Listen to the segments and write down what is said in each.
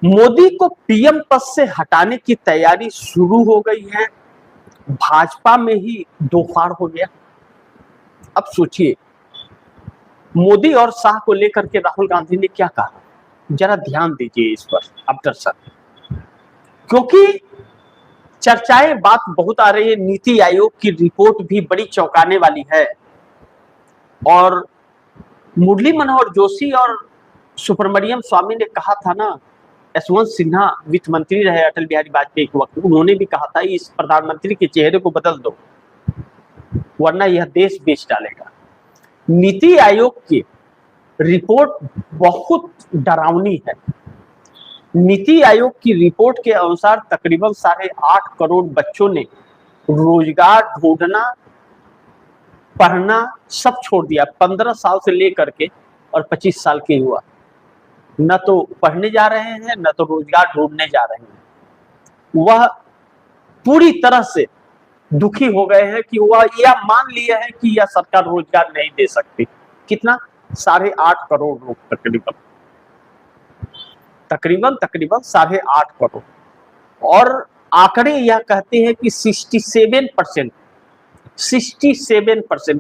मोदी को पीएम पद से हटाने की तैयारी शुरू हो गई है। भाजपा में ही दो फाड़ हो गया। अब सोचिए, मोदी और शाह को लेकर के राहुल गांधी ने क्या कहा, जरा ध्यान दीजिए इस पर अब दर्शक, क्योंकि चर्चाएं बात बहुत आ रही है। नीति आयोग की रिपोर्ट भी बड़ी चौंकाने वाली है और मुरली मनोहर जोशी और सुब्रमण्यम स्वामी ने कहा था ना, यशवंत सिन्हा वित्त मंत्री रहे अटल बिहारी वाजपेयी के वक्त, उन्होंने भी कहा था इस प्रधानमंत्री के चेहरे को बदल दो वरना यह देश बेच डालेगा। नीति आयोग की रिपोर्ट बहुत डरावनी है। नीति आयोग की रिपोर्ट के अनुसार तकरीबन 8.5 करोड़ बच्चों ने रोजगार ढूंढना, पढ़ना सब छोड़ दिया। 15 साल से लेकर के और 25 साल के युवा न तो पढ़ने जा रहे हैं न तो रोजगार ढूंढने जा रहे हैं। वह पूरी तरह से दुखी हो गए हैं कि वह यह मान लिया है कि यह सरकार रोजगार नहीं दे सकती। कितना? 8.5 करोड़ लोग तकरीबन 8.5 करोड़। और आंकड़े यह कहते हैं कि 67%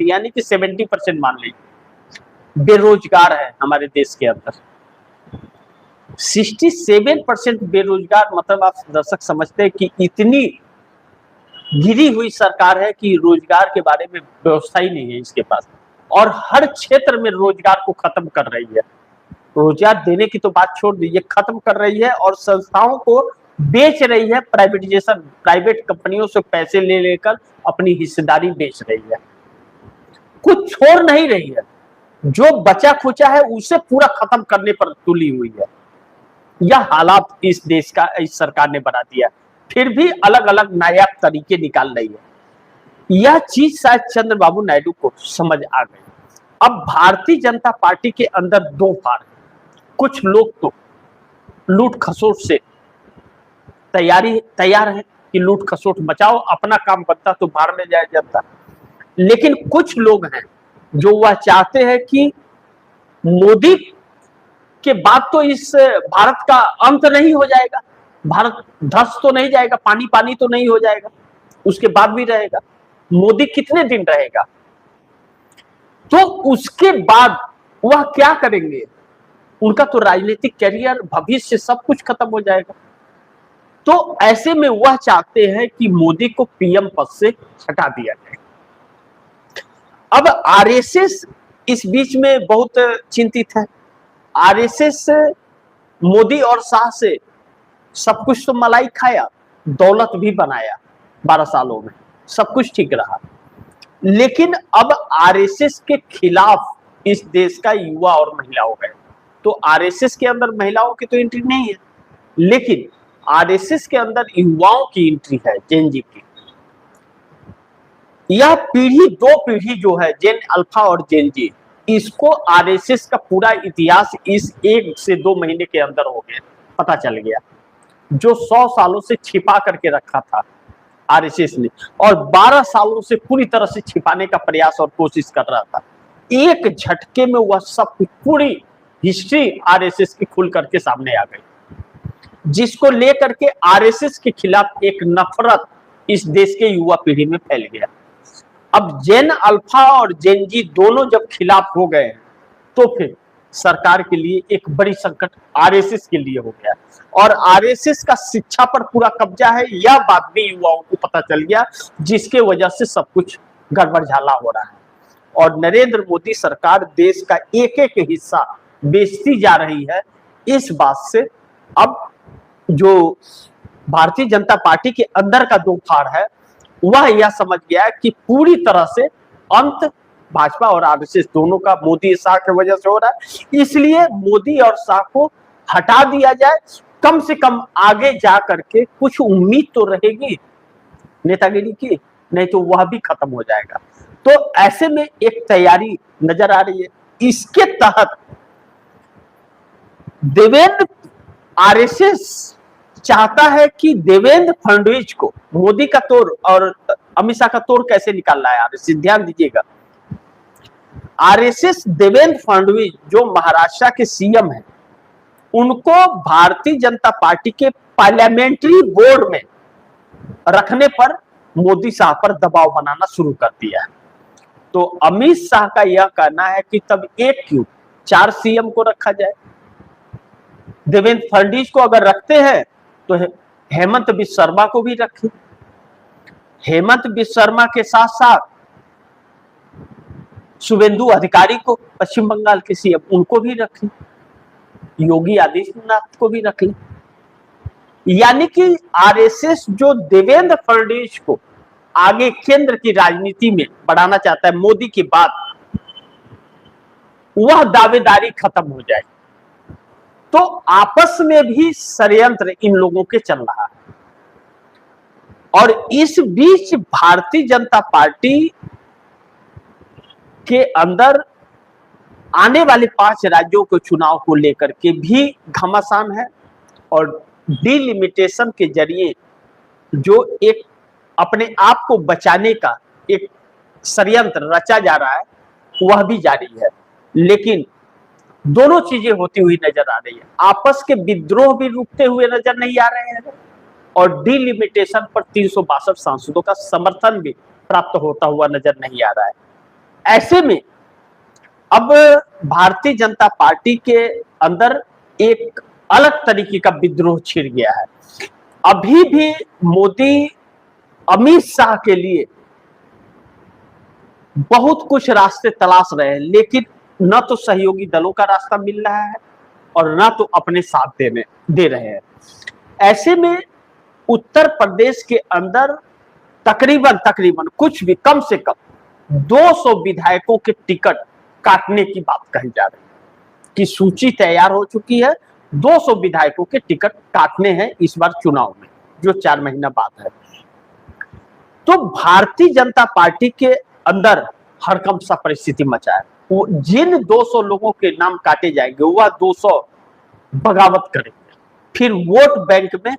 यानी कि 70% मान लीजिए बेरोजगार है हमारे देश के अंदर। 67% बेरोजगार मतलब आप दर्शक समझते हैं कि इतनी गिरी हुई सरकार है कि रोजगार के बारे में व्यवस्था ही नहीं है इसके पास, और हर क्षेत्र में रोजगार को खत्म कर रही है। रोजगार देने की तो बात छोड़ दीजिए, खत्म कर रही है और संस्थाओं को बेच रही है। प्राइवेटाइजेशन, प्राइवेट कंपनियों से पैसे ले लेकर अपनी हिस्सेदारी बेच रही है, कुछ छोड़ नहीं रही है। जो बचा खुचा है उसे पूरा खत्म करने पर तुली हुई है। यह हालात इस देश का इस सरकार ने बना दिया, फिर भी अलग अलग नायाब तरीके निकाल रही है। यह चीज शायद चंद्रबाबू नायडू को समझ आ गई। अब भारतीय जनता पार्टी के अंदर दो फाड़ हैं। कुछ लोग तो लूट खसोट से तैयार है कि लूट खसोट मचाओ, अपना काम बनता तो बाहर में जाया जाता। लेकिन कुछ लोग हैं जो वह चाहते हैं कि मोदी के बाद तो इस भारत का अंत नहीं हो जाएगा, भारत धस तो नहीं जाएगा, पानी पानी तो नहीं हो जाएगा, उसके बाद भी रहेगा। मोदी कितने दिन रहेगा? तो उसके बाद वह क्या करेंगे? उनका तो राजनीतिक करियर, भविष्य सब कुछ खत्म हो जाएगा। तो ऐसे में वह चाहते हैं कि मोदी को पीएम पद से हटा दिया जाए। अब आरएसएस इस बीच में बहुत चिंतित है। आरएसएस मोदी और शाह से सब कुछ तो मलाई खाया, दौलत भी बनाया 12 सालों में, सब कुछ ठीक रहा। लेकिन अब आरएसएस के खिलाफ इस देश का युवा और महिला हो गए। तो आरएसएस के अंदर महिलाओं की तो एंट्री नहीं है, लेकिन आरएसएस के अंदर युवाओं की एंट्री है, जेन जी की। यह पीढ़ी, दो पीढ़ी जो है, जेन अल्फा और जेन जी, इसको आरएसएस का पूरा इतिहास इस 1 से 2 महीने के अंदर हो गया, पता चल गया। जो 100 सालों से छिपा करके रखा था आरएसएस ने, और 12 सालों से पूरी तरह से छिपाने का प्रयास और कोशिश कर रहा था, एक झटके में वह सब पूरी हिस्ट्री आरएसएस की खुल करके सामने आ गई, जिसको लेकर के आरएसएस के खिलाफ एक नफरत इस देश के युवा पीढ़ी में फैल गया। अब जेन अल्फा और जेन जी दोनों जब खिलाफ हो गए तो फिर सरकार के लिए एक बड़ी संकट आरएसएस के लिए हो गया, और आरएसएस का शिक्षा पर पूरा कब्जा है, यह बात भी युवाओं को पता चल गया, जिसके वजह से सब कुछ गड़बड़झाला हो रहा है। और नरेंद्र मोदी सरकार देश का एक एक हिस्सा बेचती जा रही है। इस बात से अब जो भारतीय जनता पार्टी के अंदर का दो फाड़ है, वह यह समझ गया कि पूरी तरह से अंत भाजपा और आरएसएस दोनों का मोदी शाह की वजह से हो रहा है। इसलिए मोदी और शाह को हटा दिया जाए, कम से कम आगे जा करके कुछ उम्मीद तो रहेगी नेतागिरी की, नहीं तो वह भी खत्म हो जाएगा। तो ऐसे में एक तैयारी नजर आ रही है। इसके तहत देवेंद्र, आरएसएस चाहता है कि देवेंद्र फडणवीस को मोदी का तोड़ और अमित शाह का तोड़ कैसे निकाल रहा है आरएसएस, ध्यान दीजिएगा। आरएसएस देवेंद्र फडणवीस जो महाराष्ट्र के सीएम है, उनको भारतीय जनता पार्टी के पार्लियामेंट्री बोर्ड में रखने पर मोदी शाह पर दबाव बनाना शुरू कर दिया है। तो अमित शाह का यह कहना है कि तब एक क्यों 4 सीएम को रखा जाए। देवेंद्र फडणवीस को अगर रखते हैं तो हेमंत बिस्वा शर्मा को भी रखें। हेमंत बिस्वा शर्मा के साथ साथ शुभेंदु अधिकारी को, पश्चिम बंगाल के सीएम, उनको भी रखें। योगी आदित्यनाथ को भी रख लें। यानी कि आरएसएस जो देवेंद्र फडणवीस को आगे केंद्र की राजनीति में बढ़ाना चाहता है मोदी के बाद, वह दावेदारी खत्म हो जाए। तो आपस में भी षड्यंत्र इन लोगों के चल रहा है। और इस बीच भारतीय जनता पार्टी के अंदर आने वाले 5 राज्यों के चुनाव को लेकर के भी घमासान है। और डिलिमिटेशन के जरिए जो एक अपने आप को बचाने का एक षड्यंत्र रचा जा रहा है वह भी जारी है। लेकिन दोनों चीजें होती हुई नजर आ रही है। आपस के विद्रोह भी रुकते हुए नजर नहीं आ रहे हैं और डिलिमिटेशन पर 362 सांसदों का समर्थन भी प्राप्त होता हुआ नजर नहीं आ रहा है। ऐसे में अब भारतीय जनता पार्टी के अंदर एक अलग तरीके का विद्रोह छिड़ गया है। अभी भी मोदी अमित शाह के लिए बहुत कुछ रास्ते तलाश रहे हैं, लेकिन न तो सहयोगी दलों का रास्ता मिल रहा है और न तो अपने साथ दे रहे हैं। ऐसे में उत्तर प्रदेश के अंदर तकरीबन कुछ भी कम से कम 200 विधायकों के टिकट काटने की बात कही जा रही है कि सूची तैयार हो चुकी है। 200 विधायकों के टिकट काटने हैं इस बार चुनाव में, जो 4 महीना बाद है। तो भारतीय जनता पार्टी के अंदर हड़कंप सा परिस्थिति मचा है। जिन 200 लोगों के नाम काटे जाएंगे वह 200 बगावत करेंगे, फिर वोट बैंक में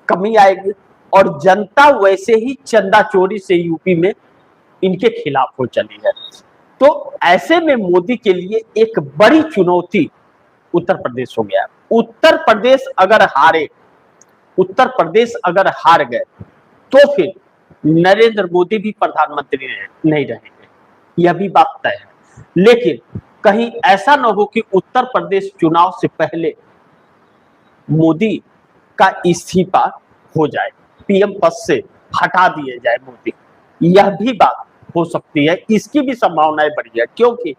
कमी आएगी और जनता वैसे ही चंदा चोरी से यूपी में इनके खिलाफ हो चली है। तो ऐसे में मोदी के लिए एक बड़ी चुनौती उत्तर प्रदेश हो गया। उत्तर प्रदेश अगर हार गए तो फिर नरेंद्र मोदी भी प्रधानमंत्री नहीं रहेंगे, यह भी बात तय है। लेकिन कहीं ऐसा न हो कि उत्तर प्रदेश चुनाव से पहले मोदी का इस्तीफा हो जाए, पीएम पद से हटा दिए जाए मोदी, यह भी बात हो सकती है। इसकी भी संभावनाएं बढ़ी है क्योंकि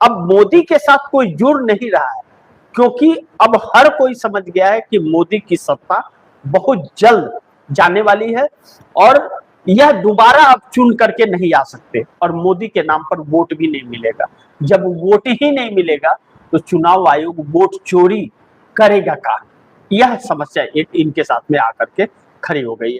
अब मोदी के साथ कोई जुड़ नहीं रहा है, क्योंकि अब हर कोई समझ गया है कि मोदी की सत्ता बहुत जल्द जाने वाली है और यह दोबारा अब चुन करके नहीं आ सकते और मोदी के नाम पर वोट भी नहीं मिलेगा। जब वोट ही नहीं मिलेगा तो चुनाव आयोग वोट चोरी करेगा का, यह समस्या एक इनके साथ में आकर के खड़ी हो गई है।